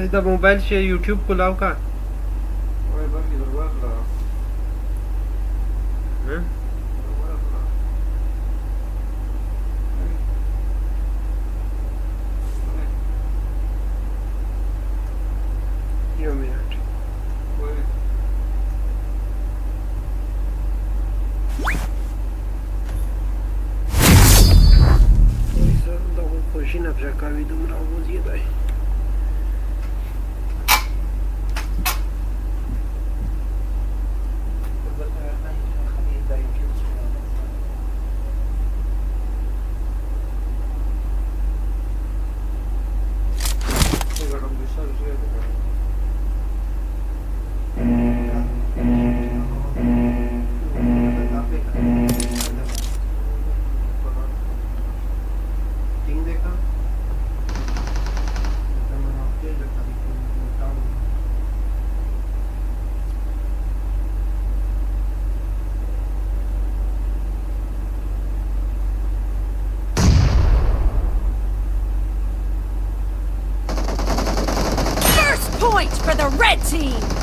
इधर मोबाइल से यूट्यूब खुलाओ का मिनट खुशी नफजा का भी दूर हो भाई Point for the red team!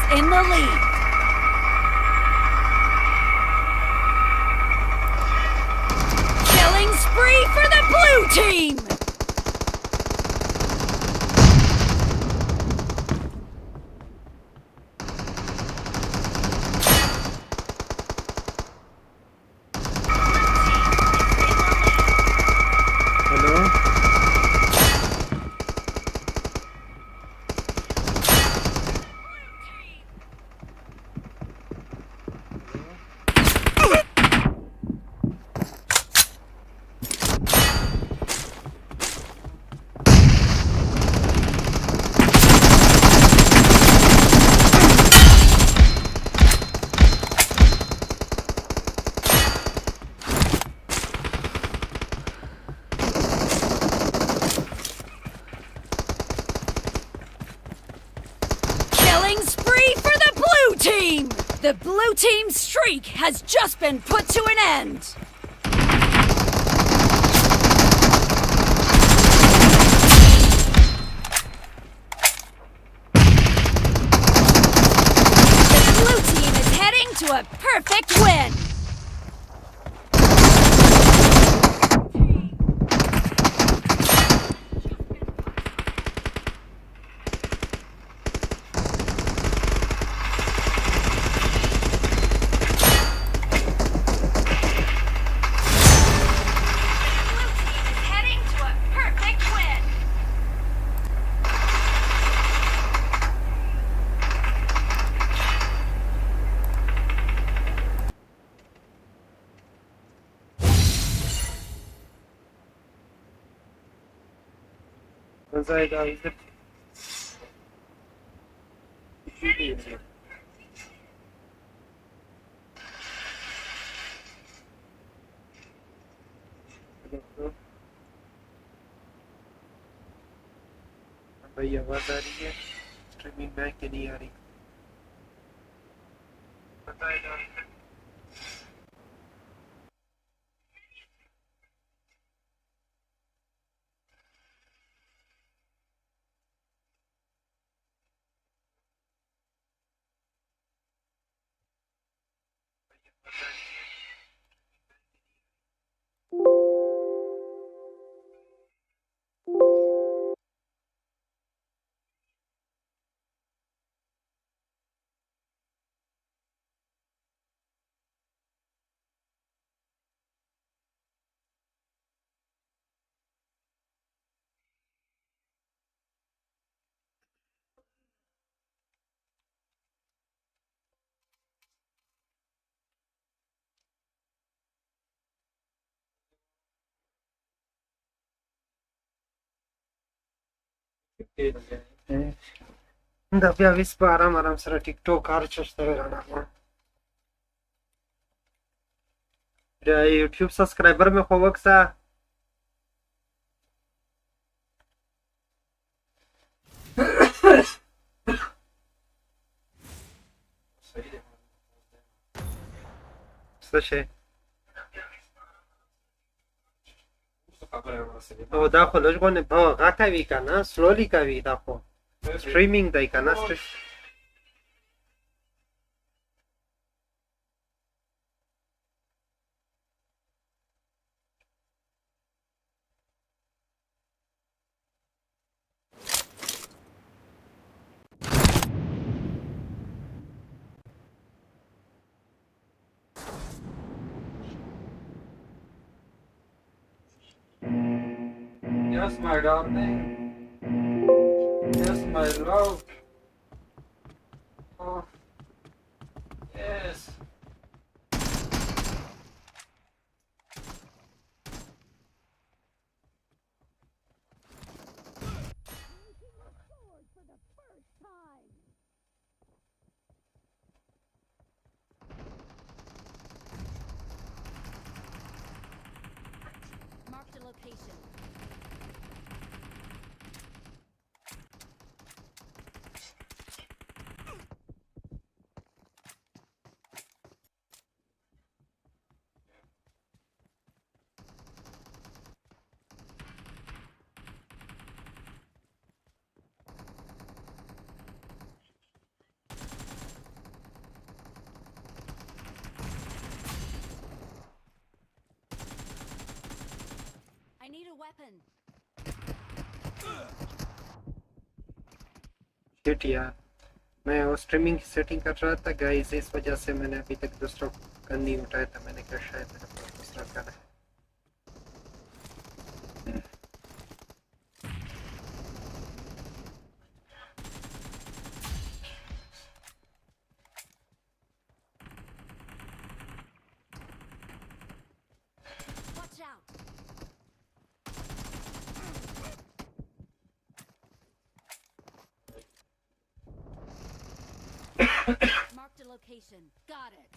In the lead. Killing spree for the blue team! The blue team's streak has just been put to an end. The blue team is heading to a perfect win. मजा आएगा इधर भाई आवाज आ रही है streaming back के नहीं आ रही बताएगा Tapi habis aram-aram sera TikTok harus terus Ya YouTube subscriber में खोवक सा سشه او دا خو لږ غا کوي کنه سلولی کوي دا خو streaming دی کنه Yes, my darling. Yes, my love. Oh. Yes. Marked a location. I need a weapon. Shit यार मैं वो स्ट्रीमिंग की सेटिंग कर रहा था गाइस इस वजह से मैंने अभी तक दूसरा गन नहीं उठाया था मैंने कहा शायद मेरे पास दूसरा गन है Watch out. Marked a location. Got it.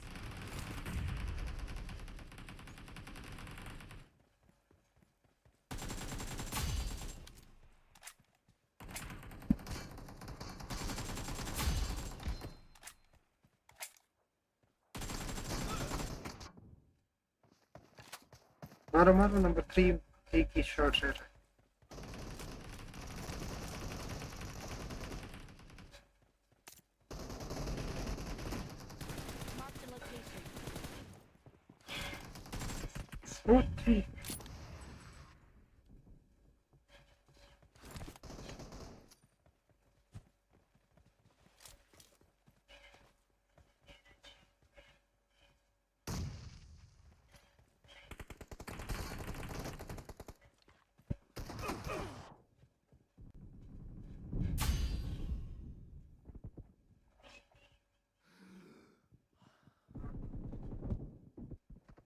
मारो मारो नंबर 3 एक ही शॉट है Marked a location. Okay.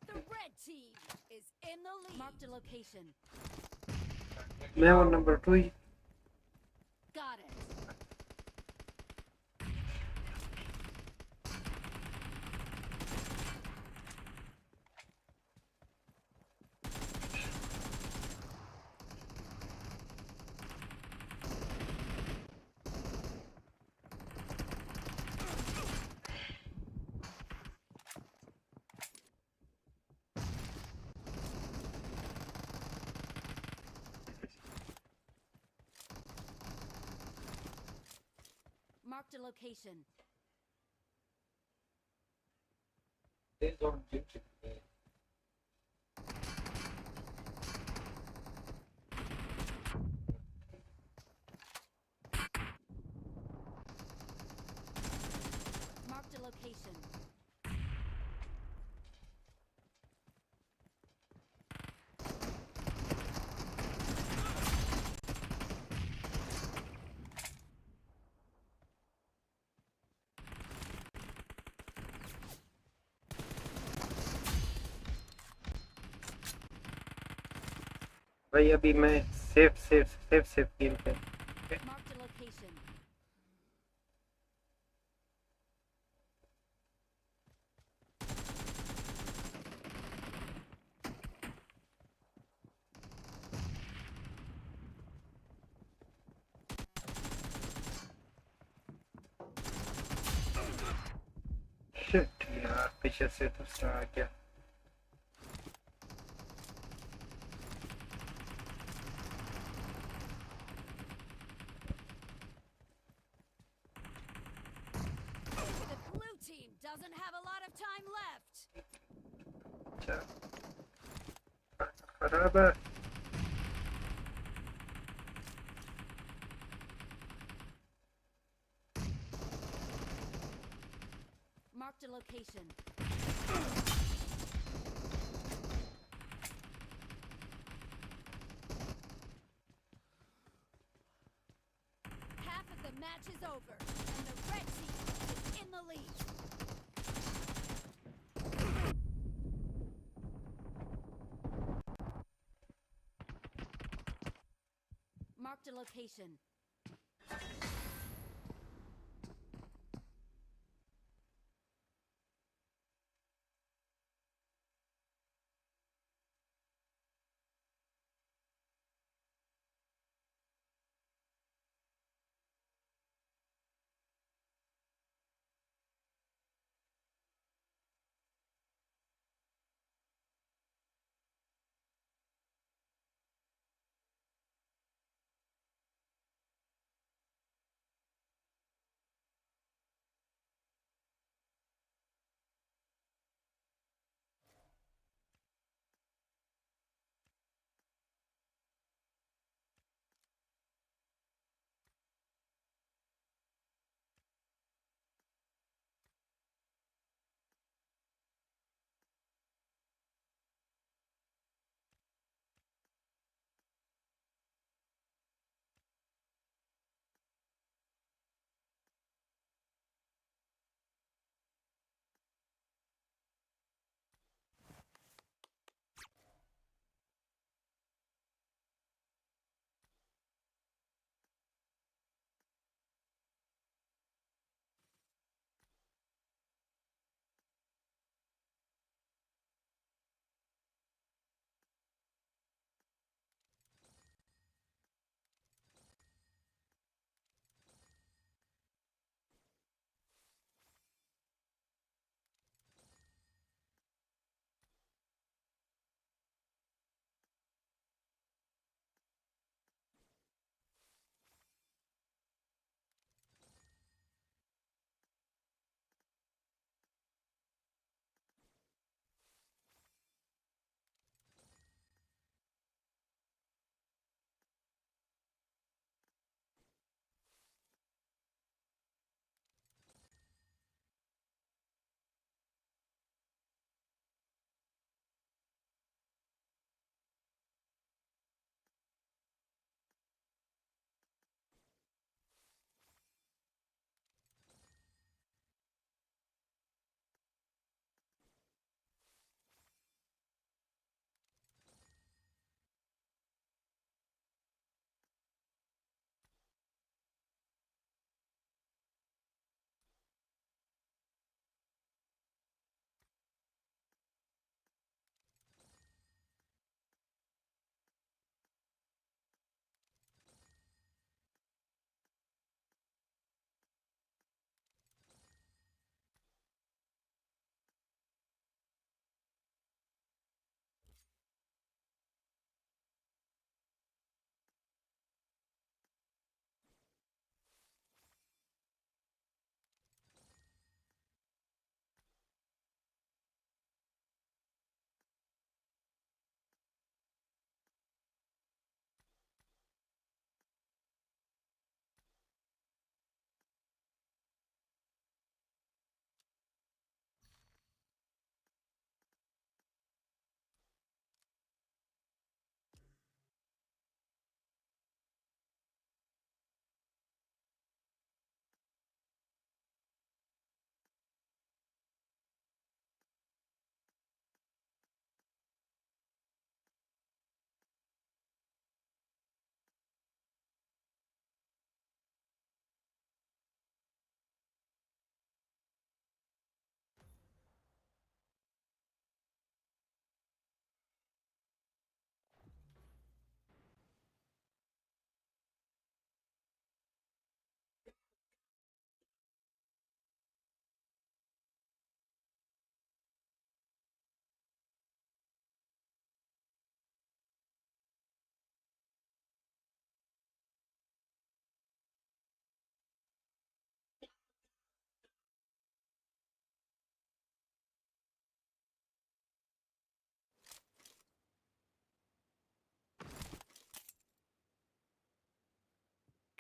The red team is in the lead. Marked a location. मैं और number 2 he Marked a location. They don't give it to me. Marked a location. भाई अभी मैं safe game पे Marked a location. Shit यार पीछे से दूसरा आ गया The blue team doesn't have a lot of time left. अच्छा खराब है Marked a location. Half of the match is over, and the red team is in the lead. Marked a location.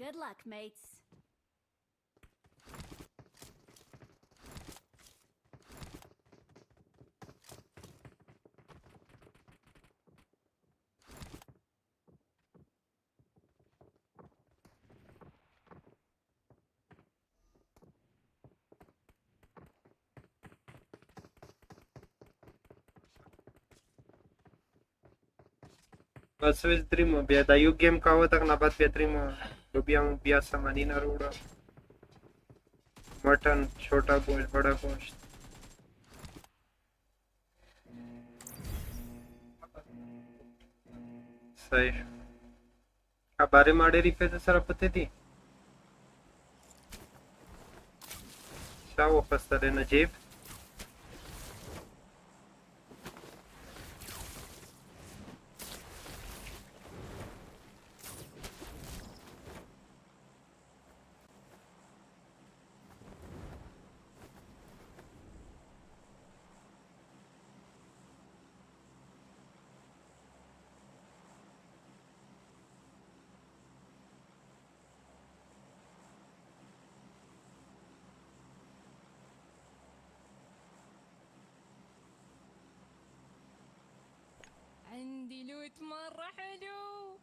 Good luck, mates. Bas vezi dream bia, dar eu game ca tak na bat bia dream lubiam biasa manina ruda. Mutton, छोटा गोश्त, बड़ा गोश्त. सही. Abare made rifete sarapateti. Ciao, pastare Najib. عندي لوت مرة حلو.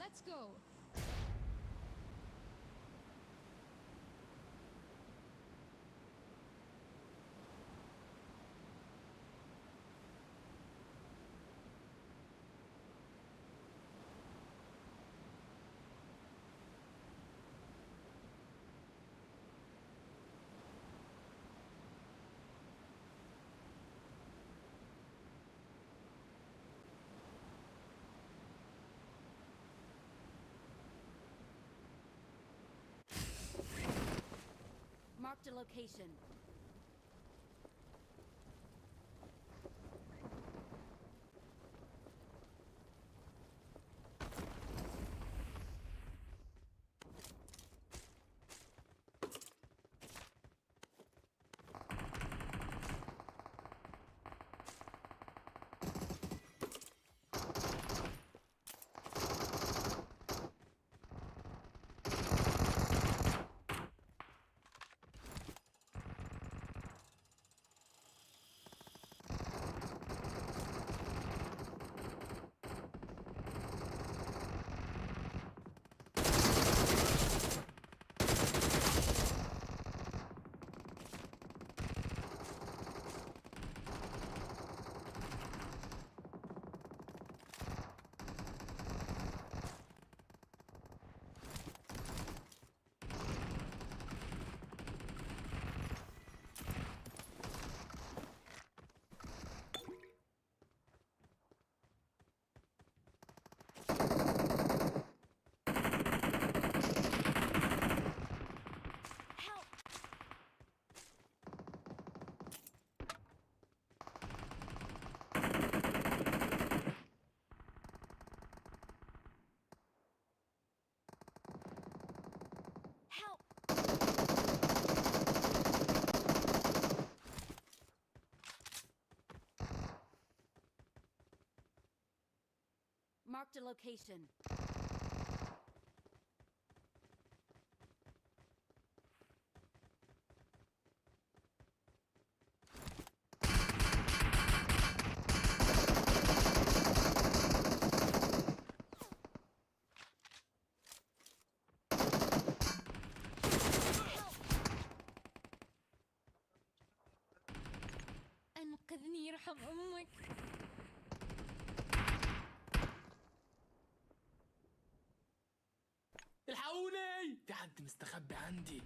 Let's go. Marked a location. Help! Marked a location. انقذني يرحم امك. الحقوني، في حد مستخبي عندي.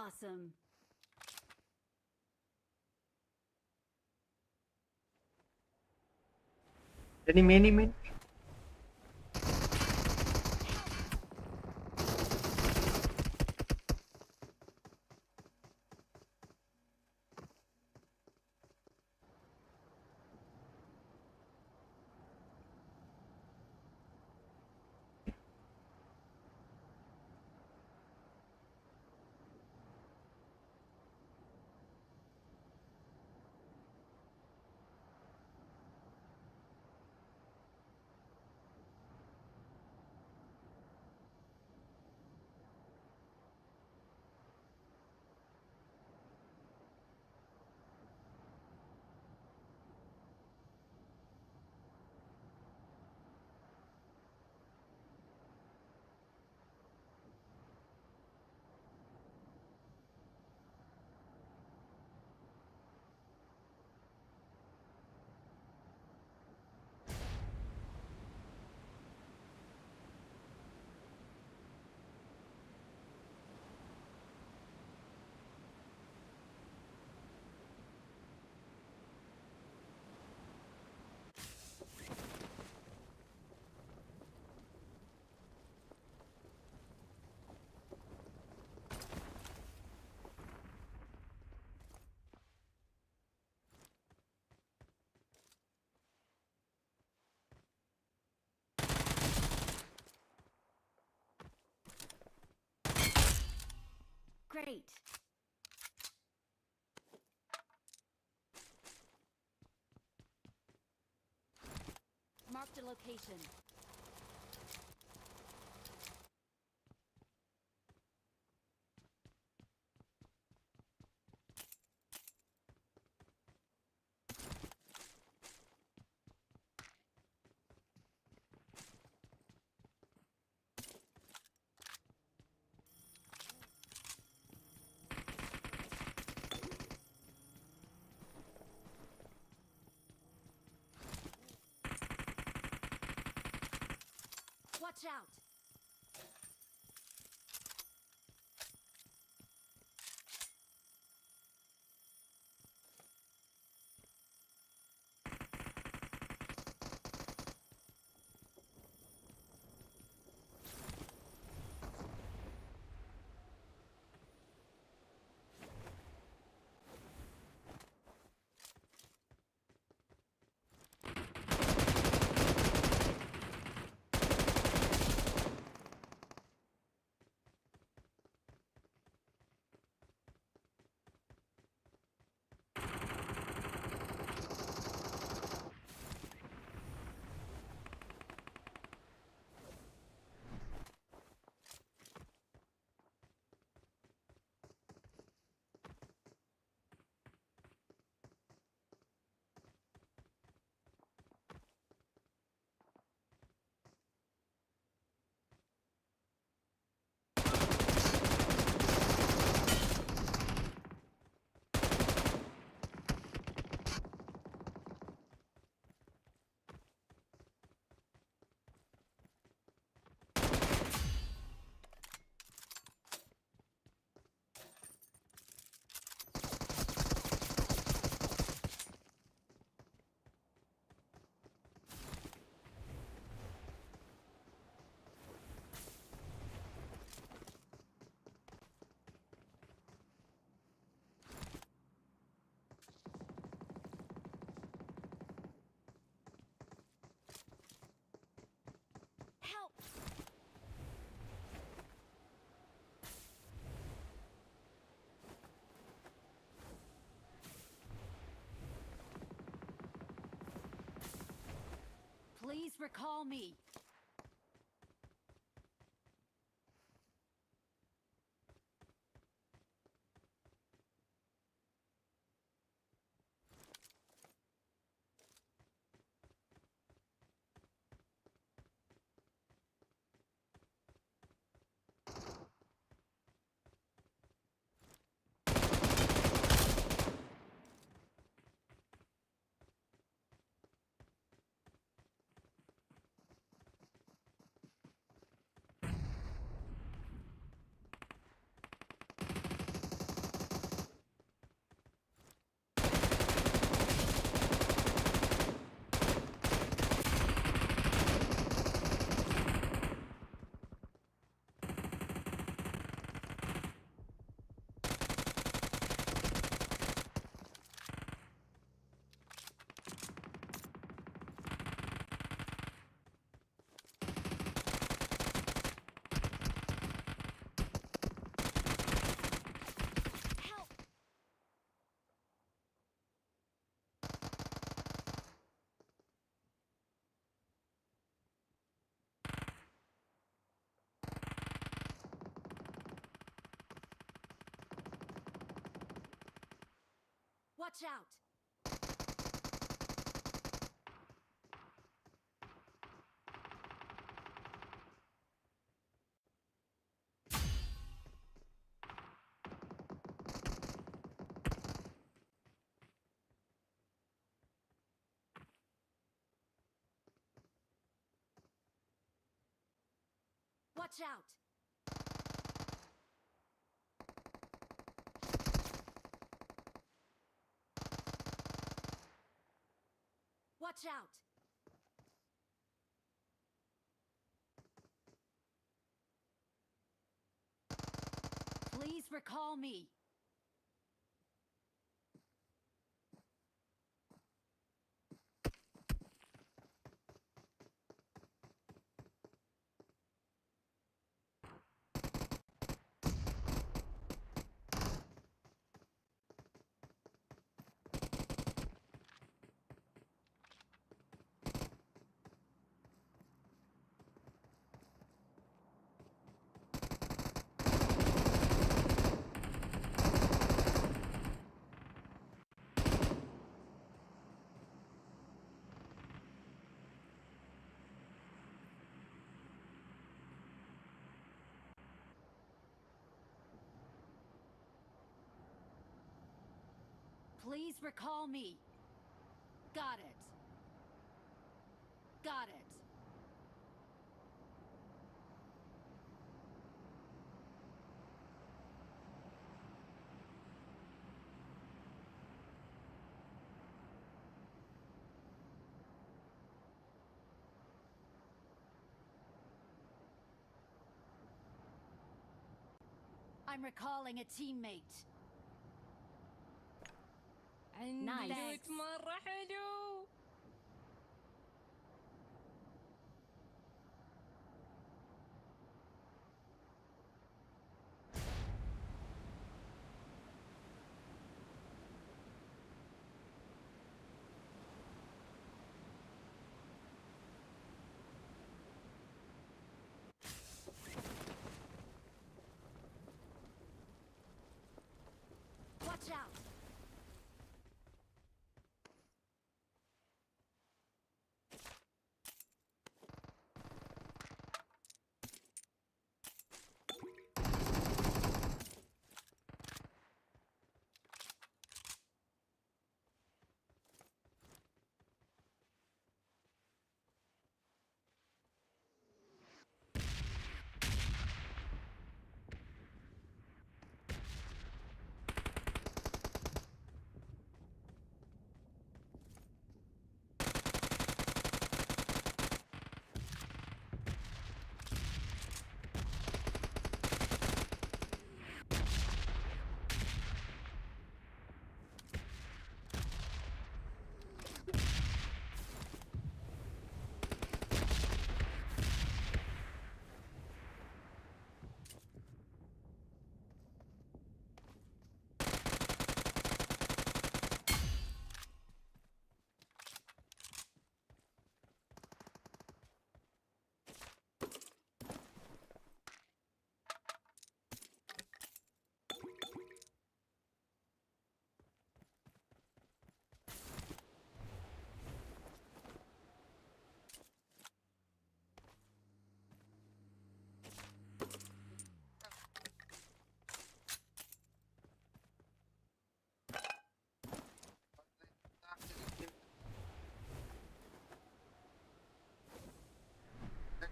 Awesome. Any many men? Great. Marked a location. Watch out! Help! Please recall me. Watch out! Watch out! Watch out! Please recall me. Please recall me. Got it. Got it. I'm recalling a teammate. عندي Nice. لوت مرة حلو. Watch out!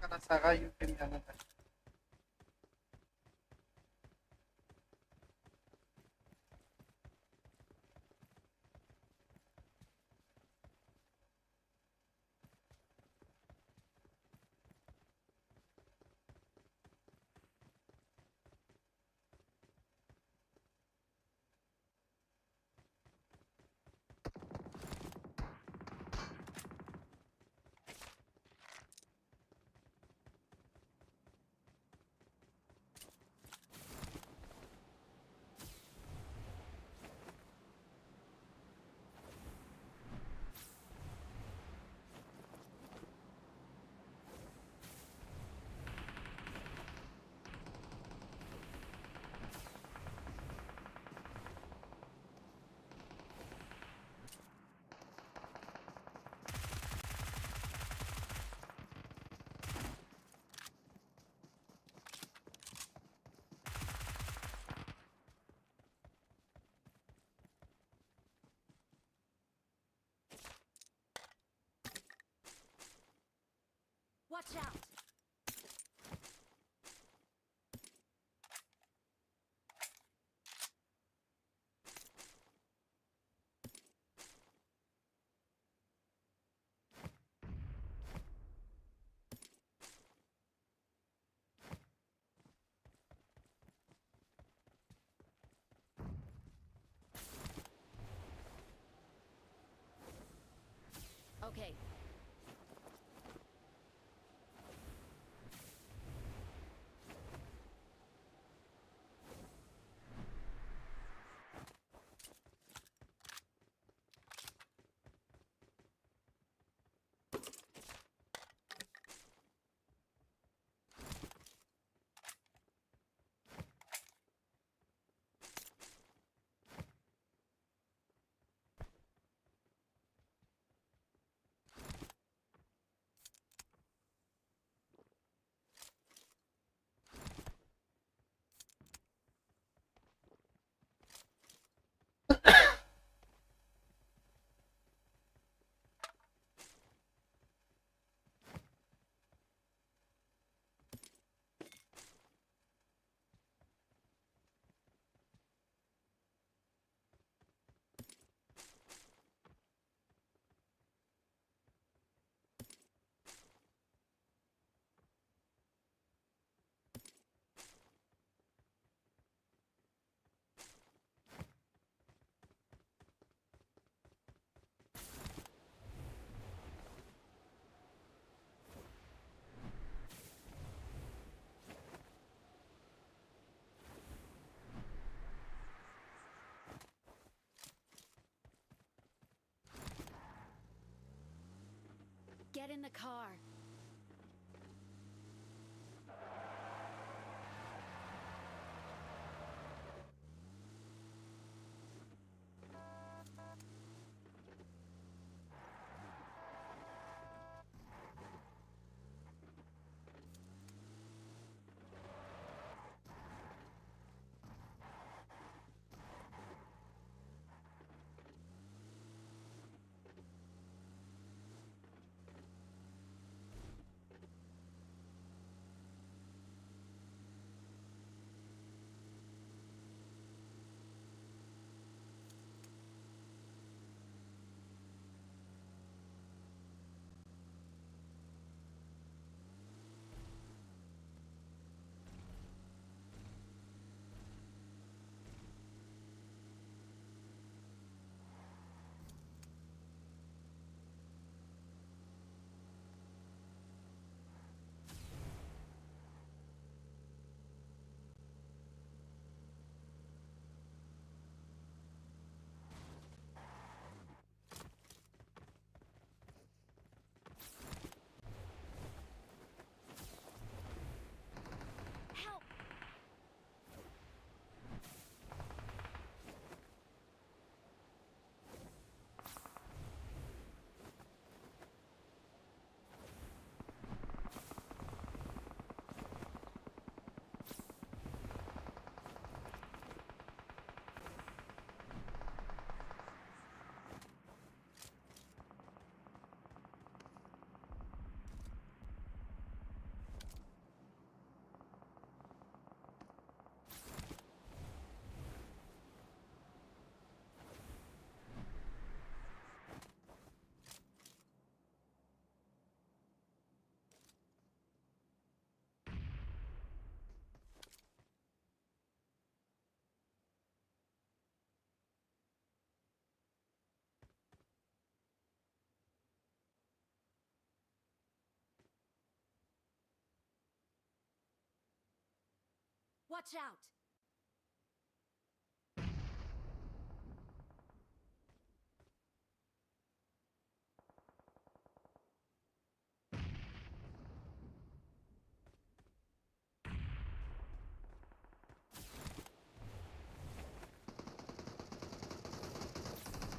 Kada saga YouTube जाना था Watch out! Okay. Get in the car. Help! Watch out!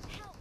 Help!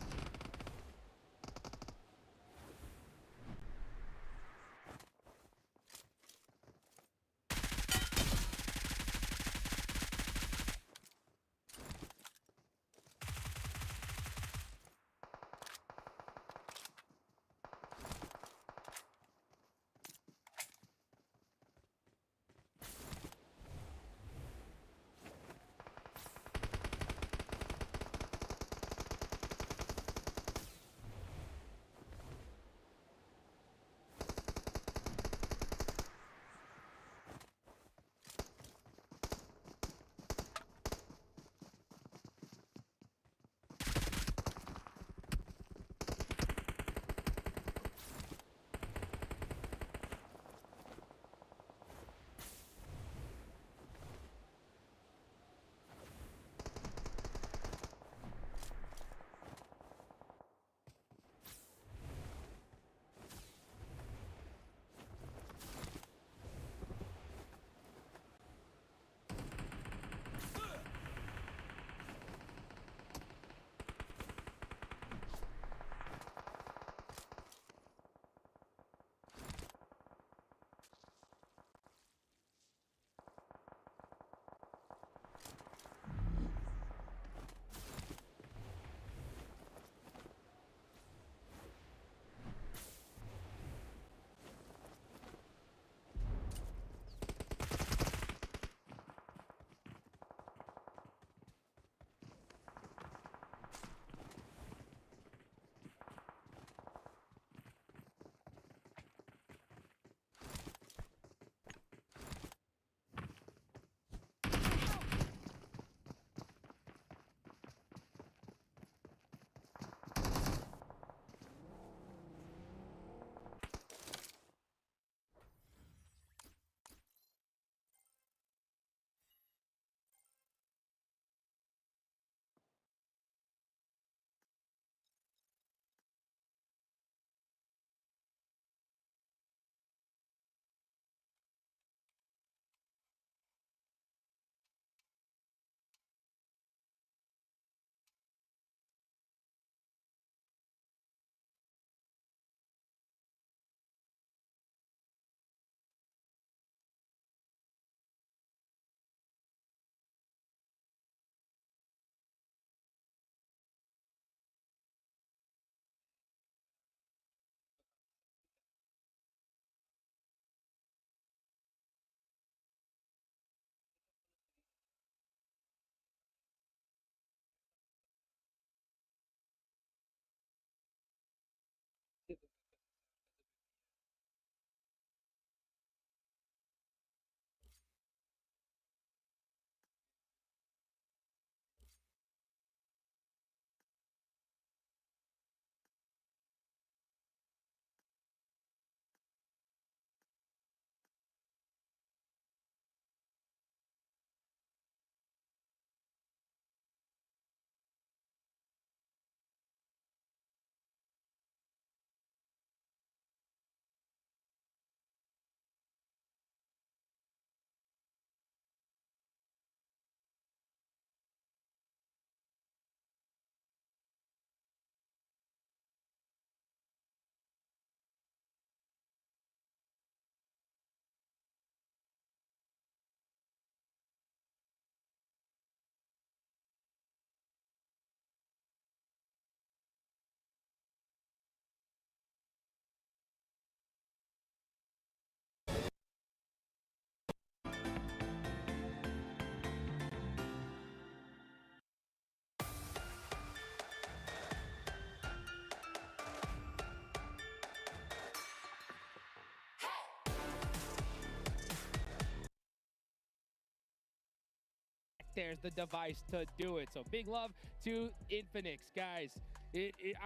there's the device to do it. So big love to Infinix, guys.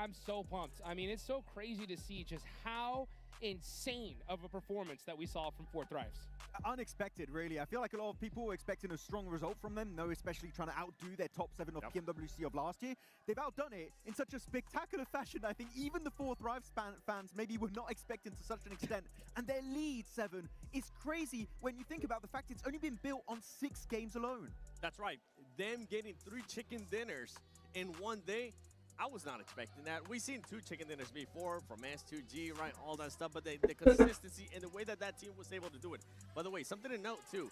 I'm so pumped. I mean, it's so crazy to see just how insane of a performance that we saw from Four Thrives. Unexpected, really. I feel like a lot of people were expecting a strong result from them, especially trying to outdo their top 7 of PMWC of last year. They've outdone it in such a spectacular fashion. I think even the Four Thrives fans maybe were not expecting to such an extent. And their lead, 7, is crazy when you think about the fact it's only been built on 6 games alone. That's right. Them getting 3 chicken dinners in one day, I was not expecting that. We've seen 2 chicken dinners before from S2G, right? All that stuff, but the consistency and the way that that team was able to do it. By the way, something to note too,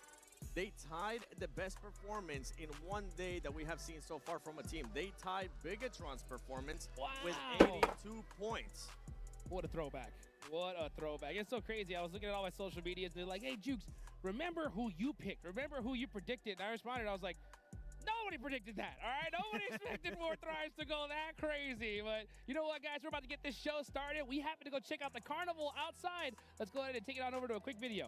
they tied the best performance in one day that we have seen so far from a team. They tied Bigatron's performance with 82 points. What a throwback. What a throwback. It's so crazy. I was looking at all my social medias. They're like, hey, Jukes, remember who you picked. Remember who you predicted. And I responded. I was like, nobody predicted that, all right? Nobody expected Four Thrives to go that crazy. But you know what, guys? We're about to get this show started. We happen to go check out the carnival outside. Let's go ahead and take it on over to a quick video.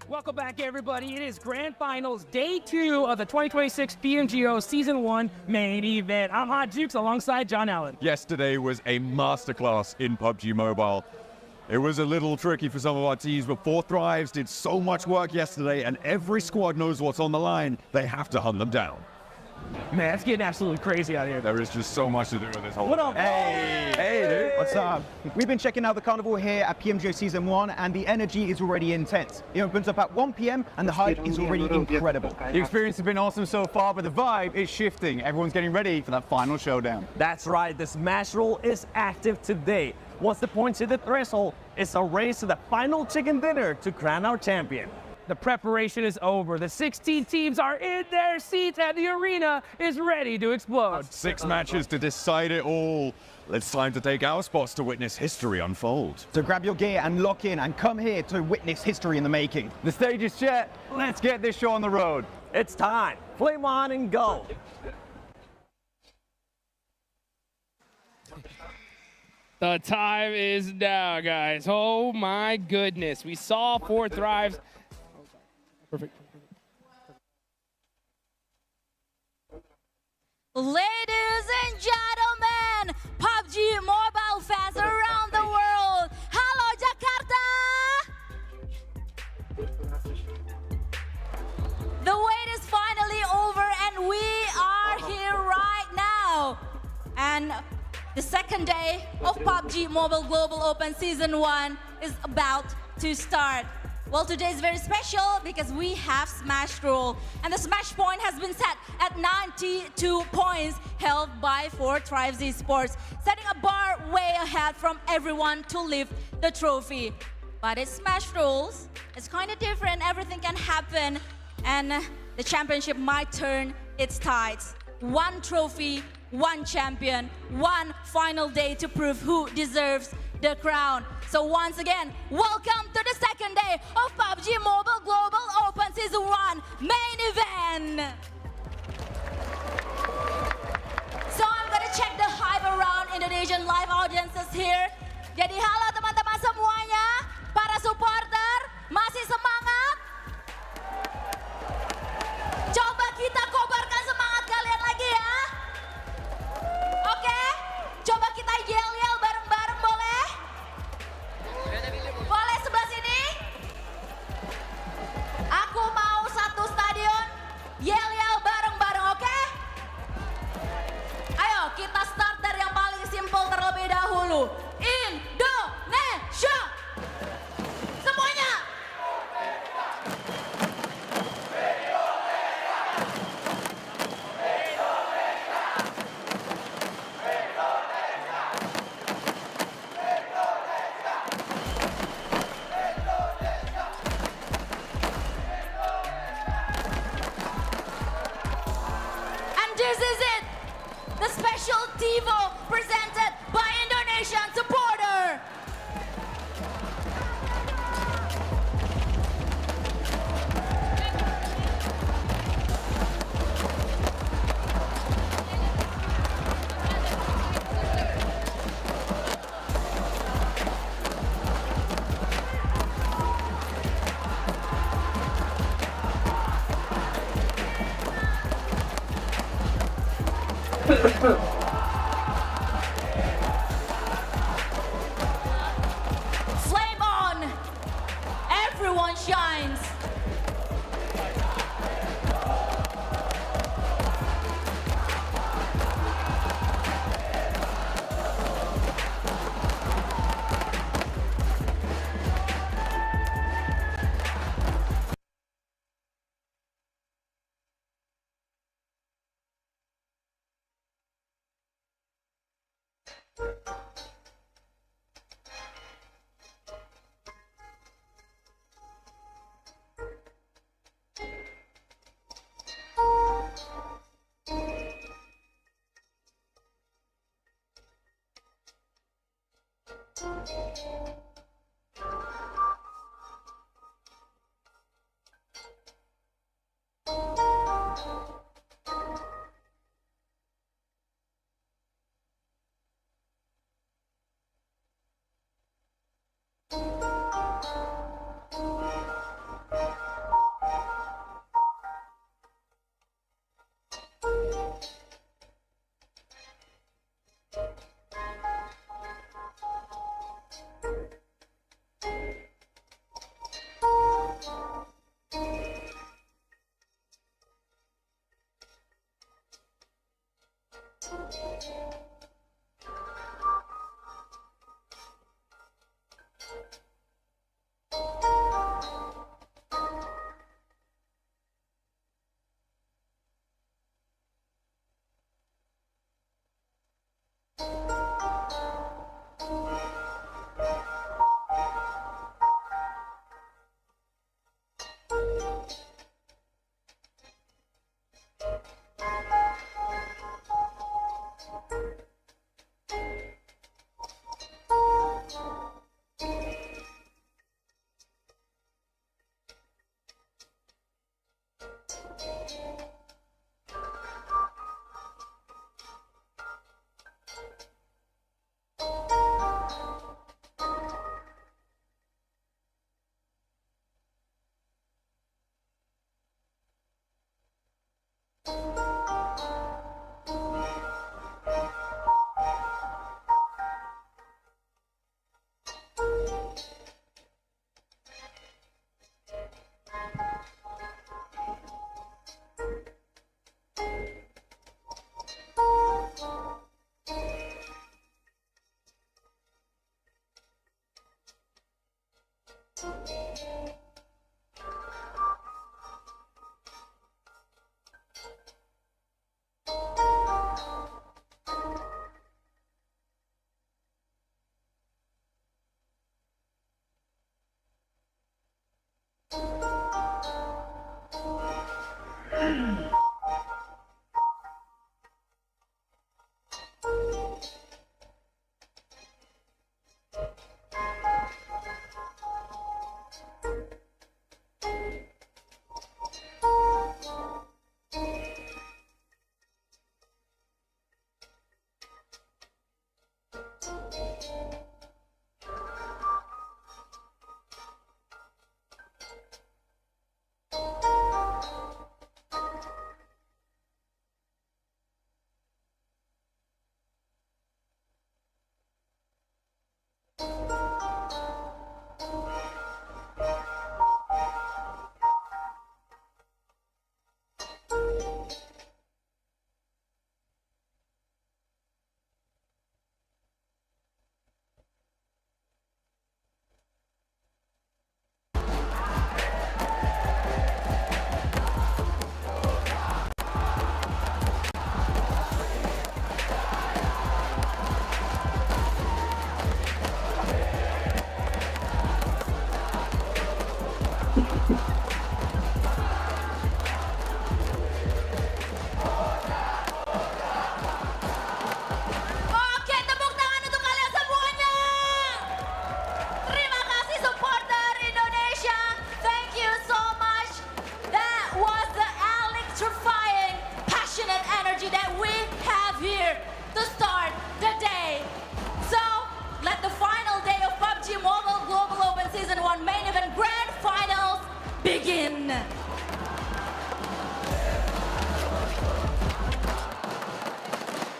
Welcome back, everybody. It is Grand Finals, Day 2 of the 2026 PMGO Season 1 main event. I'm Hot Jukes alongside John Allen. Yesterday was a masterclass in PUBG Mobile. It was a little tricky for some of our teams, but Four Thrives did so much work yesterday, and every squad knows what's on the line. They have to hunt them down. Man, it's getting absolutely crazy out here. There is just so much to do with this whole What up? Hey, dude. What's up? We've been checking out the carnival here at PMGO Season 1, and the energy is already intense. It opens up at 1 p.m, and the hype is already incredible. The experience has been awesome so far, but the vibe is shifting. Everyone's getting ready for that final showdown. That's right. The Smash Roll is active today. Once the points hit the threshold, it's a race to the final chicken dinner to crown our champion. The preparation is over. The 16 teams are in their seats, and the arena is ready to explode. 6 matches to decide it all. It's time to take our spots to witness history unfold. So grab your gear and lock in and come here to witness history in the making. The stage is set. Let's get this show on the road. It's time. Flame on and go. The time is now, guys. Oh my goodness. We saw Four Thrives. Perfect. Ladies and gentlemen, PUBG Mobile fans around the world, hello Jakarta! The wait is finally over and we are here right now. And the second day of PUBG Mobile Global Open Season 1 is about to start. Well, today is very special because we have Smash Roll, and the Smash point has been set at 92 points held by Four Thrives Esports, setting a bar way ahead from everyone to lift the trophy. But it's Smash Rolls, it's kind of different, everything can happen, and the championship might turn its tides. 1 trophy, 1 champion, 1 final day to prove who deserves the crown. So once again, welcome to the second day of PUBG Mobile Global Open Season 1 main event. So I'm gonna check the hype around Indonesian live audiences here. Jadi halo teman-teman semuanya, para supporter, masih semangat? Coba kita kobarkan semangat kalian lagi ya. Oke, coba kita yell-yell bareng-bareng boleh? Boleh sebelah sini? Aku mau satu stadion, yell-yell bareng-bareng, oke? Ayo kita start dari yang paling simpel terlebih dahulu. Indo Flame on! Everyone shines!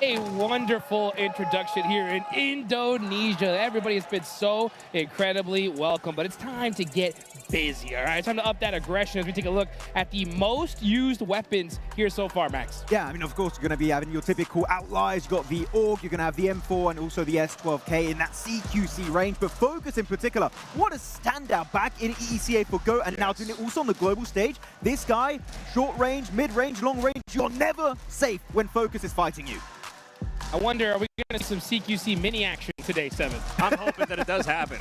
a wonderful introduction here in Indonesia. Everybody has been so incredibly welcome, but it's time to get busy, all right? It's time to up that aggression as we take a look at the most used weapons here so far, Max. Yeah, I mean, of course, you're going to be having your typical outliers. You've got the AUG, you're going to have the M4 and also the S12K in that CQC range. But Focus in particular, what a standout back in EECA for GO and now doing it also on the global stage. This guy, short range, mid-range, long range, you're never safe when Focus is fighting you. I wonder, are we getting some CQC mini action today, Seven? I'm hoping that it does happen.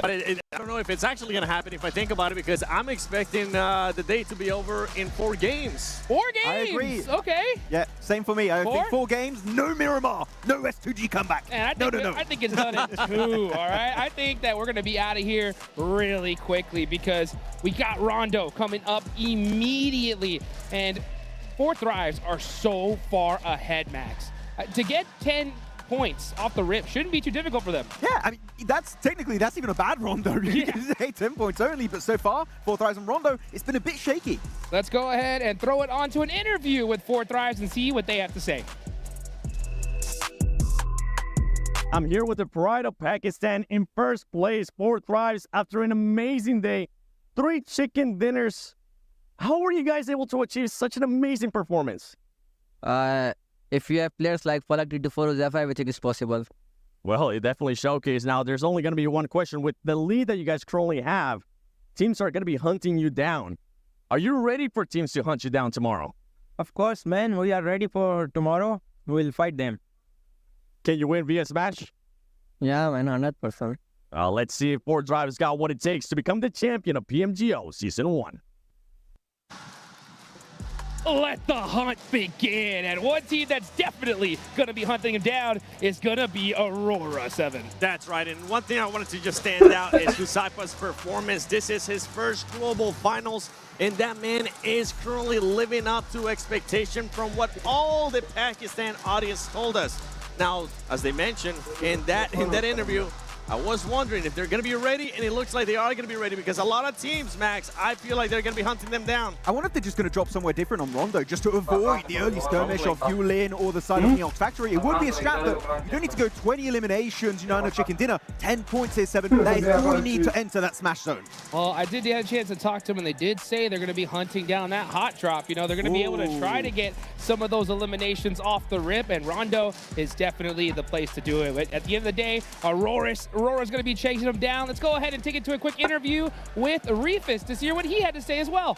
But I don't know if it's actually going to happen if I think about it, because I'm expecting the day to be over in 4 games. 4 games? I agree. Okay. Yeah, same for me. I think 4 games, no Miramar, no S2G comeback. And I think it's done in 2, all right? I think that we're going to be out of here really quickly because we got Rondo coming up immediately. And 4 Thrives are so far ahead, Max. To get 10 points off the rip shouldn't be too difficult for them. Yeah, I mean, that's even a bad Rondo. You can say 10 points only, but so far, 4 Thrives and Rondo, it's been a bit shaky. Let's go ahead and throw it onto an interview with 4 Thrives and see what they have to say. I'm here with the pride of Pakistan in first place, 4 Thrives, after an amazing day. 3 chicken dinners. How were you guys able to achieve such an amazing performance? If you have players like Falak 3-4 Zephyr, everything is possible. Well, it definitely showcased. Now, there's only going to be one question. With the lead that you guys currently have, teams are going to be hunting you down. Are you ready for teams to hunt you down tomorrow? Of course, man. We are ready for tomorrow. We'll fight them. Can you win via Smash? Yeah, man, 100%. Let's see if 4 Thrives got what it takes to become the champion of PMGO Season 1. Let the hunt begin, and one team that's definitely going to be hunting him down is going to be Aurora 7. That's right, and one thing I wanted to just stand out is Husaifa's performance. This is his first global finals, and that man is currently living up to expectation from what all the Pakistan audience told us. Now, as they mentioned in that interview, I was wondering if they're going to be ready, and it looks like they are going to be ready because a lot of teams, Max, I feel like they're going to be hunting them down. I wonder if they're just going to drop somewhere different on Rondo just to avoid the early skirmish of Yulin or the side of Neox Factory. It would be a strat that you don't need to go 20 eliminations, in a chicken dinner. 10 points here, 7. That is all you need to enter that smash zone. Well, I did get a chance to talk to them, and they did say they're going to be hunting down that hot drop. They're going to be able to try to get some of those eliminations off the rip, and Rondo is definitely the place to do it. But at the end of the day, Aurora's going to be chasing him down. Let's go ahead and take it to a quick interview with Reefus to hear what he had to say as well.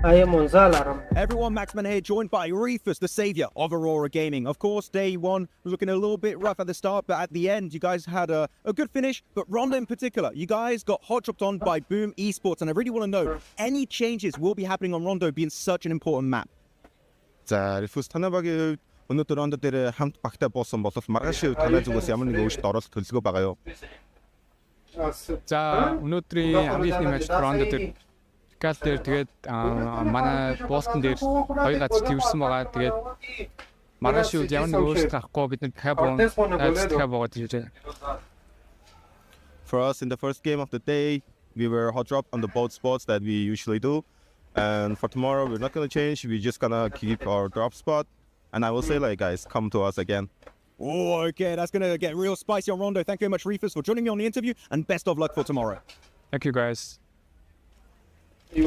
I am on Zalaram. Everyone, Maxman here, joined by Reefus, the savior of Aurora Gaming. Of course, day 1 was looking a little bit rough at the start, but at the end, you guys had a good finish. But Rondo in particular, you guys got hot dropped on by Boom Esports, and I really want to know, any changes will be happening on Rondo being such an important map? За, Reefus танайбагийн өнөөдөр Рондо дээр хамт багтаа буусан болов маргааш танай зүгээс ямар нэг өөрчлөлт оролцох төлөвлөгөө байгаа юу? За, өнөөдрийн хамгийн ихний матч Рондо дээр Кал дээр тэгээд манай Бостон дээр 2 гац тэрсэн байгаа. Тэгээд маргааш үед ямар нэг өөрчлөлт гарахгүй бид нэг дахиад буугаад ирж байна. For us in the first game of the day, we were hot drop on the both spots that we usually do. And for tomorrow, we're not going to change. We're just going to keep our drop spot. And I will say, guys, come to us again. Oh, okay, that's going to get real spicy on Rondo. Thank you very much, Reefus, for joining me on the interview, and best of luck for tomorrow. Thank you, guys. That's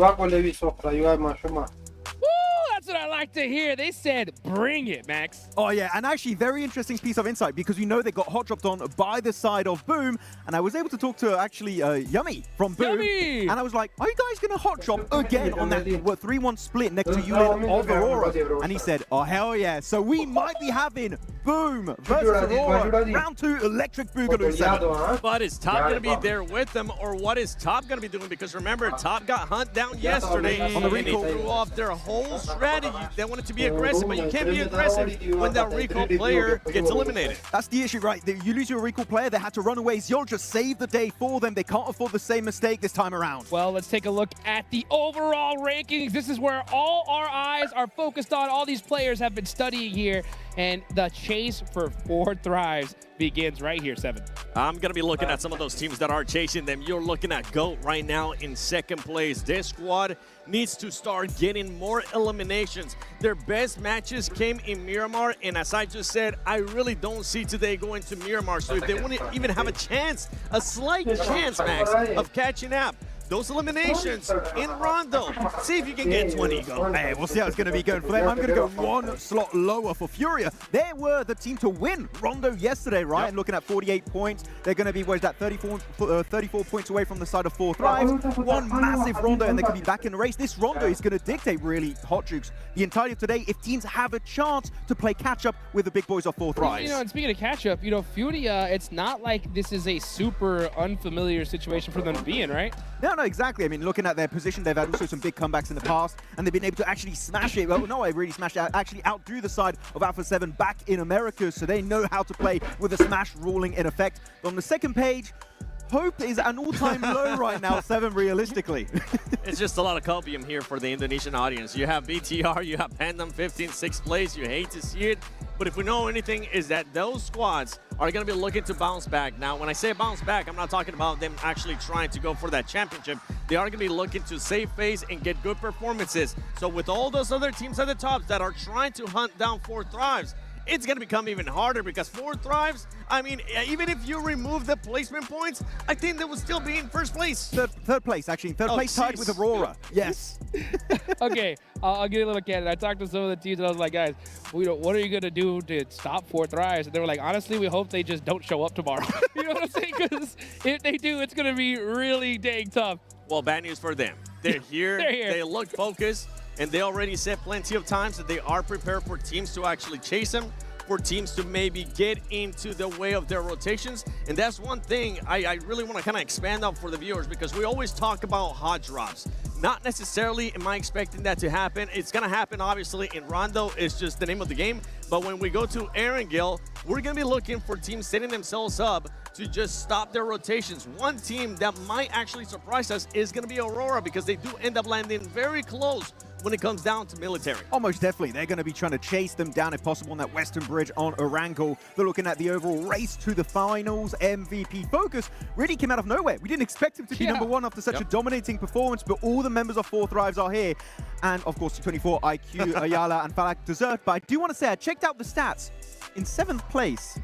what I like to hear. They said, bring it, Max. Oh, yeah, and actually, very interesting piece of insight because we know they got hot dropped on by the side of Boom, and I was able to talk to actually Yummy from Boom, and I was like, are you guys going to hot drop again on that 3-1 split next to Yulin of Aurora? And he said, oh, hell yeah. So we might be having Boom versus Aurora, round 2 Electric Boogaloo 7. But is Top going to be there with them, or what is Top going to be doing? Because remember, Top got hunt down yesterday, and they threw off their whole strategy. They wanted to be aggressive, but you can't be aggressive when that recall player gets eliminated. That's the issue, right? You lose your recall player, they had to run away. Zero just saved the day for them. They can't afford the same mistake this time around. Well, let's take a look at the overall rankings. This is where all our eyes are focused on. All these players have been studying here. And the chase for 4 Thrives begins right here, 7. I'm going to be looking at some of those teams that are chasing them. You're looking at GOAT right now in 2nd place. This squad needs to start getting more eliminations. Their best matches came in Miramar, and as I just said, I really don't see today going to Miramar. So if they wouldn't even have a chance, a slight chance, Max, of catching up, those eliminations in Rondo. See if you can get 20, Go. Hey, we'll see how it's going to be going for them. I'm going to go 1 slot lower for Furia. They were the team to win Rondo yesterday, right? And looking at 48 points, they're going to be, where's that, 34 points away from the side of 4 Thrives. 1 massive Rondo, and they could be back in the race. This Rondo is going to dictate, really, Hot Jukes, the entirety of today if teams have a chance to play catch-up with the big boys of 4 Thrives. You know, and speaking of catch-up, you know, Furia, it's not like this is a super unfamiliar situation for them to be in, right? No, exactly. I mean, looking at their position, they've had also some big comebacks in the past, and they've been able to actually smash it. Well, no, I really smashed it. Actually outdo the side of Alpha 7 back in America, so they know how to play with the smash ruling in effect. But on the second page, Hope is an all-time low right now, 7 realistically. It's just a lot of copium here for the Indonesian audience. You have BTR, you have Pandem 15, 6th place. You hate to see it. But if we know anything, is that those squads are going to be looking to bounce back. Now, when I say bounce back, I'm not talking about them actually trying to go for that championship. They are going to be looking to save face and get good performances. So with all those other teams at the top that are trying to hunt down 4 Thrives, it's going to become even harder because 4 Thrives, I mean, even if you remove the placement points, I think they will still be in 1st place. Third place, actually. Third place tied with Aurora. Yes. Okay, I'll get a little candid. I talked to some of the teams and I was like, guys, what are you going to do to stop 4 Thrives? And they were like, honestly, we hope they just don't show up tomorrow. You know what I'm saying? Because if they do, it's going to be really dang tough. Well, bad news for them. They're here. They're here. They look focused. And they already said plenty of times that they are prepared for teams to actually chase them, for teams to maybe get into the way of their rotations. And that's one thing I really want to kind of expand on for the viewers, because we always talk about hot drops. Not necessarily am I expecting that to happen. It's going to happen, obviously, in Rondo. It's just the name of the game. But when we go to Erangel, we're going to be looking for teams setting themselves up to just stop their rotations. One team that might actually surprise us is going to be Aurora, because they do end up landing very close when it comes down to military. Almost definitely. They're going to be trying to chase them down if possible on that western bridge on Erangel. They're looking at the overall race to the finals. MVP Focus really came out of nowhere. We didn't expect him to be number 1 after such a dominating performance, but all the members of 4 Thrives are here. And of course, 24 IQ, Ayala, and Falak Desert. But I do want to say, I checked out the stats. In 7th place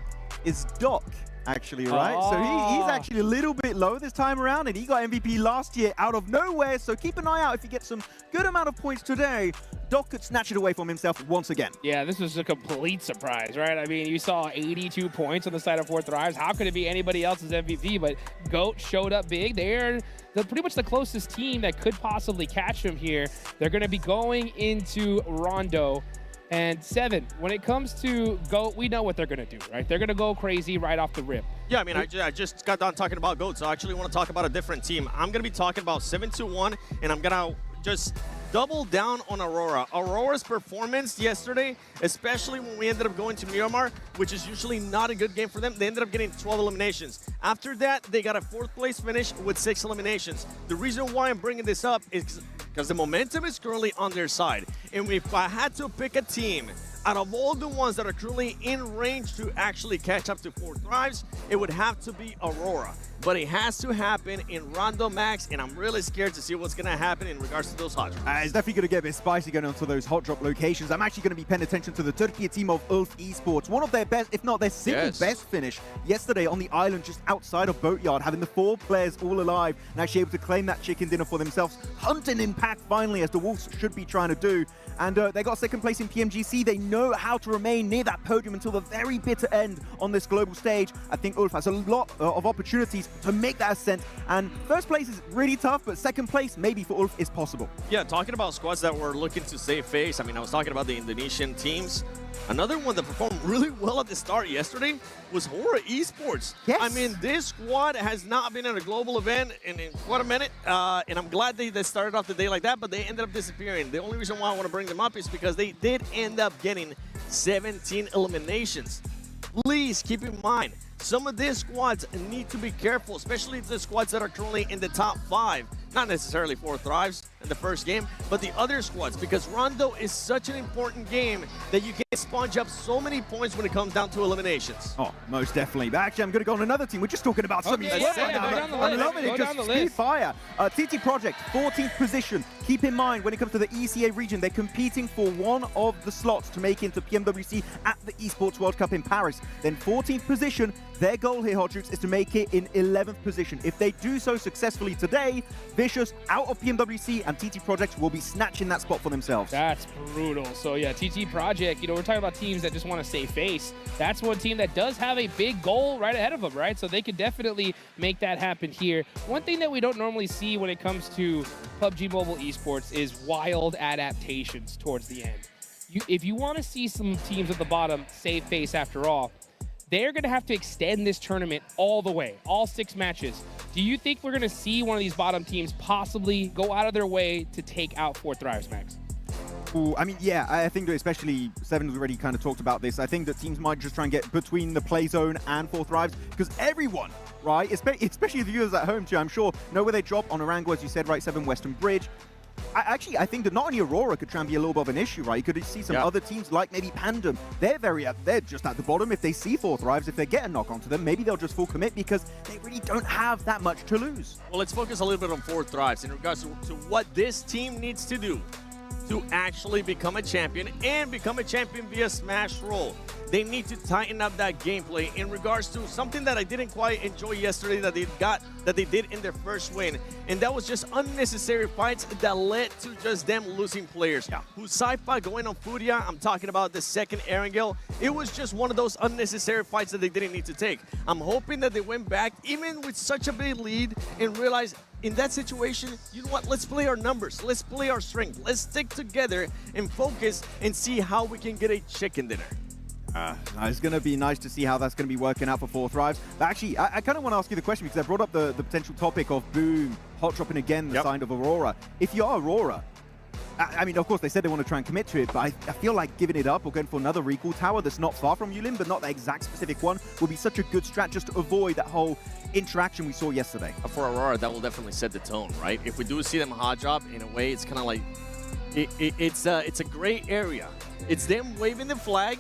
is Doc. Actually, right? So he's actually a little bit low this time around, and he got MVP last year out of nowhere. So keep an eye out. If he gets some good amount of points today, Doc could snatch it away from himself once again. Yeah, this was a complete surprise, right? I mean, you saw 82 points on the side of 4 Thrives. How could it be anybody else's MVP? But GOAT showed up big. They're pretty much the closest team that could possibly catch him here. They're going to be going into Rondo. And 7, when it comes to GOAT, we know what they're going to do, right? They're going to go crazy right off the rip. Yeah, I mean, I just got done talking about GOAT, so I actually want to talk about a different team. I'm going to be talking about 7-1, and I'm going to just double down on Aurora. Aurora's performance yesterday, especially when we ended up going to Miramar, which is usually not a good game for them, they ended up getting 12 eliminations. After that, they got a 4th place finish with 6 eliminations. The reason why I'm bringing this up is because the momentum is currently on their side. And if I had to pick a team out of all the ones that are currently in range to actually catch up to 4 Thrives, it would have to be Aurora. But it has to happen in Rondo Max, and I'm really scared to see what's going to happen in regards to those hot drops. It's definitely going to get a bit spicy going on to those hot drop locations. I'm actually going to be paying attention to the Turkey team of Ulf Esports. One of their best, if not their single best finish yesterday on the island just outside of Boatyard, having the 4 players all alive and actually able to claim that chicken dinner for themselves. Hunting impact finally, as the Wolves should be trying to do. And they got 2nd place in PMGC. They know how to remain near that podium until the very bitter end on this global stage. I think Ulf has a lot of opportunities to make that ascent. And 1st place is really tough, but 2nd place maybe for Ulf is possible. Yeah, talking about squads that were looking to save face, I mean, I was talking about the Indonesian teams. Another one that performed really well at the start yesterday was Horror Esports. Yes. I mean, this squad has not been at a global event in quite a minute, and I'm glad they started off the day like that, but they ended up disappearing. The only reason why I want to bring them up is because they did end up getting 17 eliminations. Please keep in mind, some of these squads need to be careful, especially the squads that are currently in the top 5. Not necessarily 4 Thrives, in the first game, but the other squads, because Rondo is such an important game that you can sponge up so many points when it comes down to eliminations. Oh, most definitely. But actually, I'm going to go on another team. We're just talking about some Okay, ESL yeah, now. go down the I'm list. loving Go it. down Just the speed list. fire. TT Project, 14th position. Keep in mind, when it comes to the ECA region, they're competing for one of the slots to make into PMWC at the Esports World Cup in Paris. Then 14th position. Their goal here, Hot Jukes, is to make it in 11th position. If they do so successfully today, Vicious out of PMWC and TT Project will be snatching that spot for themselves. That's brutal. So yeah, TT Project, we're talking about teams that just want to save face. That's one team that does have a big goal right ahead of them, right? So they could definitely make that happen here. One thing that we don't normally see when it comes to PUBG Mobile esports is wild adaptations towards the end. If you want to see some teams at the bottom save face after all, they're going to have to extend this tournament all the way, all 6 matches. Do you think we're going to see one of these bottom teams possibly go out of their way to take out 4 Thrives, Max? Ooh, I mean, yeah, I think that especially Seven's already kind of talked about this. I think that teams might just try and get between the play zone and 4 Thrives because everyone, right, especially the viewers at home too, I'm sure, know where they drop on Orango, as you said, right, 7 Western Bridge. I think that not only Aurora could try and be a little bit of an issue, right? You could see some other teams like maybe Pandem. They're just at the bottom. If they see 4 Thrives, if they get a knock onto them, maybe they'll just full commit because they really don't have that much to lose. Well, let's focus a little bit on 4 Thrives in regards to what this team needs to do to actually become a champion and become a champion via Smash Roll. They need to tighten up that gameplay in regards to something that I didn't quite enjoy yesterday that they did in their first win, and that was just unnecessary fights that led to just them losing players. Who's Sci-Fi going on Furia? I'm talking about the second Erangel. It was just one of those unnecessary fights that they didn't need to take. I'm hoping that they went back even with such a big lead and realized in that situation, you know what, let's play our numbers, let's play our strength, let's stick together and focus and see how we can get a chicken dinner. It's going to be nice to see how that's going to be working out for 4 Thrives. But actually, I kind of want to ask you the question because I brought up the potential topic of Boom hot dropping again the sign of Aurora. If you are Aurora, I mean, of course, they said they want to try and commit to it, but I feel like giving it up or going for another recall tower that's not far from Yulin, but not the exact specific one, would be such a good strat just to avoid that whole interaction we saw yesterday. For Aurora, that will definitely set the tone, right? If we do see them hot drop, in a way, it's kind of like, it's a gray area. It's them waving the flag,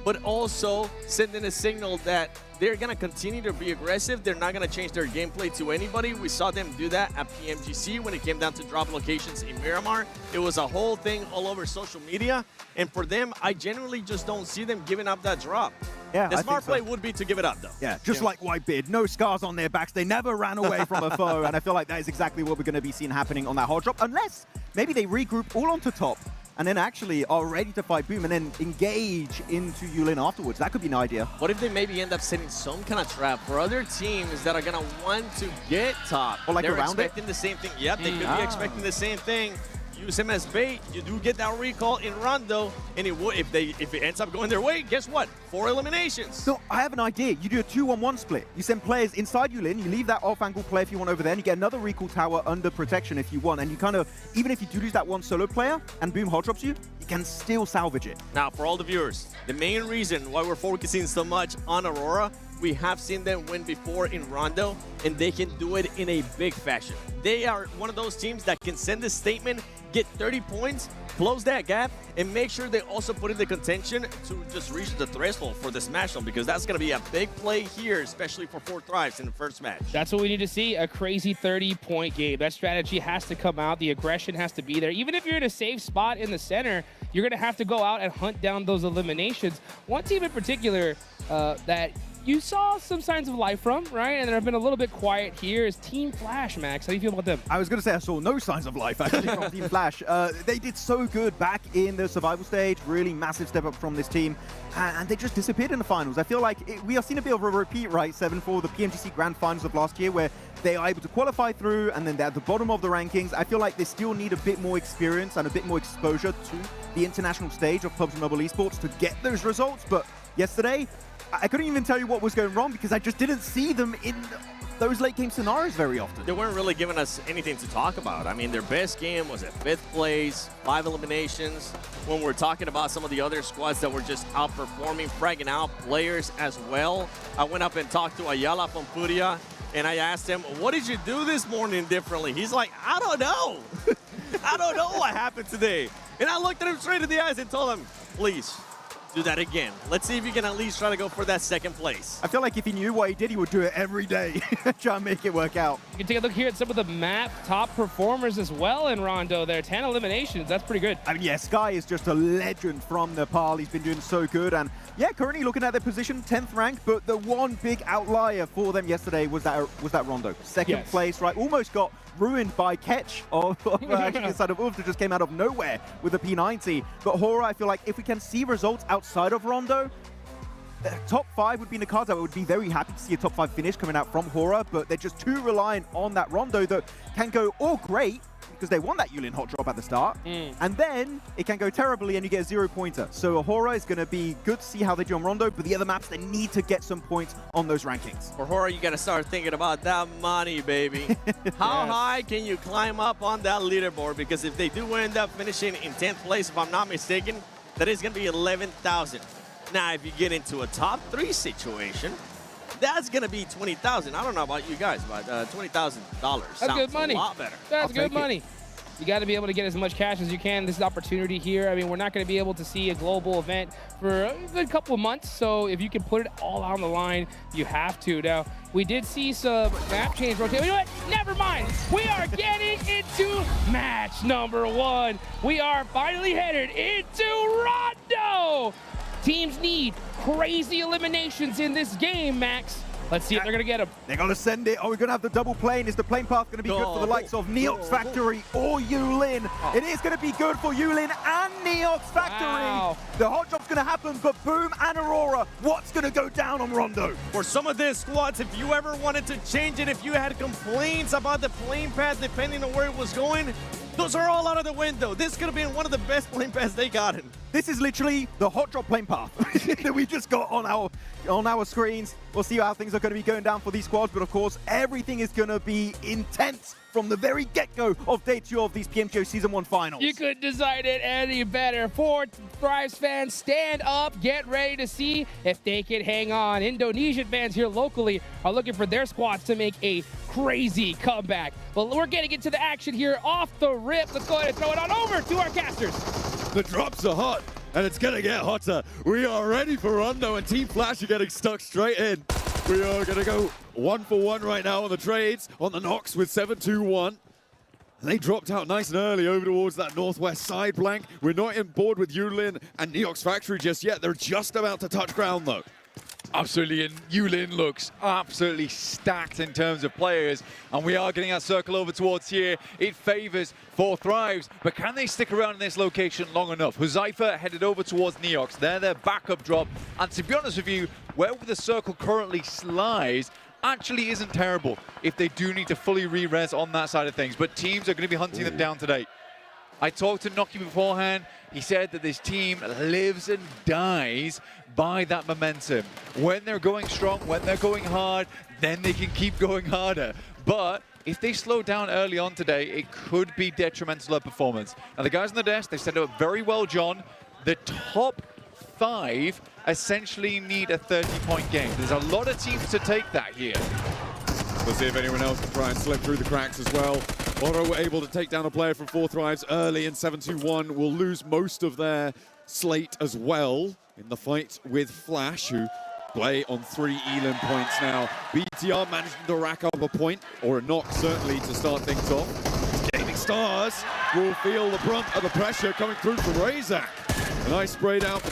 but also sending a signal that they're going to continue to be aggressive. They're not going to change their gameplay to anybody. We saw them do that at PMGC when it came down to drop locations in Miramar. It was a whole thing all over social media. And for them, I genuinely just don't see them giving up that drop. Yeah, the smart play would be to give it up, though. Yeah, just like Whitebeard. No scars on their backs. They never ran away from a foe. And I feel like that is exactly what we're going to be seeing happening on that hot drop. Unless maybe they regroup all onto top and then actually are ready to fight Boom and then engage into Yulin afterwards. That could be an idea. What if they maybe end up setting some kind of trap for other teams that are going to want to get top? Or like They're around expecting the same thing. Yep, they could be expecting the same thing. Use him as bait. You do get that recall in Rondo, and if it ends up going their way, guess what? 4 eliminations. So I have an idea. You do a 2-on-1 split. You send players inside Yulin, you leave that off-angle player if you want over there, and you get another recall tower under protection if you want. And you kind of, even if you do lose that one solo player and Boom hot drops you, you can still salvage it. Now, for all the viewers, the main reason why we're focusing so much on Aurora, we have seen them win before in Rondo, and they can do it in a big fashion. They are one of those teams that can send a statement, get 30 points, close that gap, and make sure they also put in the contention to just reach the threshold for the Smash Zone, because that's going to be a big play here, especially for 4 Thrives in the first match. That's what we need to see, a crazy 30-point game. That strategy has to come out. The aggression has to be there. Even if you're in a safe spot in the center, you're going to have to go out and hunt down those eliminations. One team in particular that you saw some signs of life from, right? And they've been a little bit quiet here is Team Flash, Max. How do you feel about them? I was going to say I saw no signs of life, actually, from Team Flash. They did so good back in the survival stage. Really massive step up from this team. And they just disappeared in the finals. I feel like we are seeing a bit of a repeat, right, Seven, for the PMGC Grand Finals of last year, where they are able to qualify through, and then they're at the bottom of the rankings. I feel like they still need a bit more experience and a bit more exposure to the international stage of PUBG Mobile Esports to get those results. But yesterday, I couldn't even tell you what was going wrong because I just didn't see them in those late game scenarios very often. They weren't really giving us anything to talk about. I mean, their best game was at 5th place, 5 eliminations. When we're talking about some of the other squads that were just outperforming, fragging out players as well. I went up and talked to Ayala from Furia, and I asked him, what did you do this morning differently? He's like, I don't know. I don't know what happened today. And I looked at him straight in the eyes and told him, please, do that again. Let's see if you can at least try to go for that second place. I feel like if he knew what he did, he would do it every day. Try and make it work out. You can take a look here at some of the map top performers as well in Rondo there. 10 eliminations, that's pretty good. I mean, yeah, Sky is just a legend from Nepal. He's been doing so good. And yeah, currently looking at their position, 10th rank, but the one big outlier for them yesterday was that Rondo. Second place, right? Almost got ruined by catch of actually inside of Ulf, that just came out of nowhere with the P90. But Hora, I feel like if we can see results outside of Rondo, top 5 would be in the cards. I would be very happy to see a top 5 finish coming out from Hora, but they're just too reliant on that Rondo that can go all great because they won that Yulin hot drop at the start, and then it can go terribly and you get a 0-pointer. So Hora is going to be good to see how they do on Rondo, but the other maps, they need to get some points on those rankings. For Hora, you got to start thinking about that money, baby. How high can you climb up on that leaderboard? Because if they do end up finishing in 10th place, if I'm not mistaken, that is going to be 11,000. Now, if you get into a top 3 situation, that's going to be 20,000. I don't know about you guys, but $20,000 sounds good money. A lot better. That's good money. You got to be able to get as much cash as you can. This is opportunity here. I mean, we're not going to be able to see a global event for a good couple of months. So if you can put it all on the line, you have to. Now, we did see some map change rotation. You know what? Never mind. We are getting into match number 1. We are finally headed into Rondo. Teams need crazy eliminations in this game, Max. Let's see if they're going to get them. They're going to send it. Oh, we're going to have the double plane. Is the plane path going to be good for the likes of Neox Factory or Yulin? It is going to be good for Yulin and Neox Factory. Wow. The hot drop's going to happen, but Boom and Aurora, what's going to go down on Rondo? For some of these squads, if you ever wanted to change it, if you had complaints about the plane path depending on where it was going, those are all out of the window. This could have been one of the best plane paths they gotten. This is literally the hot drop plane path that we just got on our screens. We'll see how things are going to be going down for these squads, but of course, everything is going to be intense from the very get-go of Day 2 of these PMGO Season 1 finals. You couldn't design it any better. 4 Thrives fans, stand up, get ready to see if they can hang on. Indonesian fans here locally are looking for their squads to make a crazy comeback. But we're getting into the action here off the rip. Let's go ahead and throw it on over to our casters. The drops are hot, and it's going to get hotter. We are ready for Rondo, and Team Flash are getting stuck straight in. We are going to go 1 for 1 right now on the trades, on the knocks with 7-2-1. They dropped out nice and early over towards that northwest side blank. We're not in board with Yulin and Neox Factory just yet. They're just about to touch ground, though. Absolutely, and Yulin looks absolutely stacked in terms of players, and we are getting our circle over towards here. It favors 4 Thrives, but can they stick around in this location long enough? Huzaifa headed over towards Neox. They're their backup drop, and to be honest with you, where the circle currently lies actually isn't terrible if they do need to fully re-res on that side of things, but teams are going to be hunting them down today. I talked to Noki beforehand. He said that this team lives and dies by that momentum. When they're going strong, when they're going hard, then they can keep going harder. But if they slow down early on today, it could be detrimental to their performance. Now, the guys on the desk, they set it up very well, John. The top 5 essentially need a 30-point game. There's a lot of teams to take that here. Let's see if anyone else can try and slip through the cracks as well. Oro were able to take down a player from 4 Thrives early in 7-2-1. Will lose most of their slate as well in the fight with Flash, who play on 3 Elam points now. BTR managing to rack up a point, or a knock certainly, to start things off. Gaming Stars will feel the brunt of the pressure coming through from Razak. A nice sprayed out.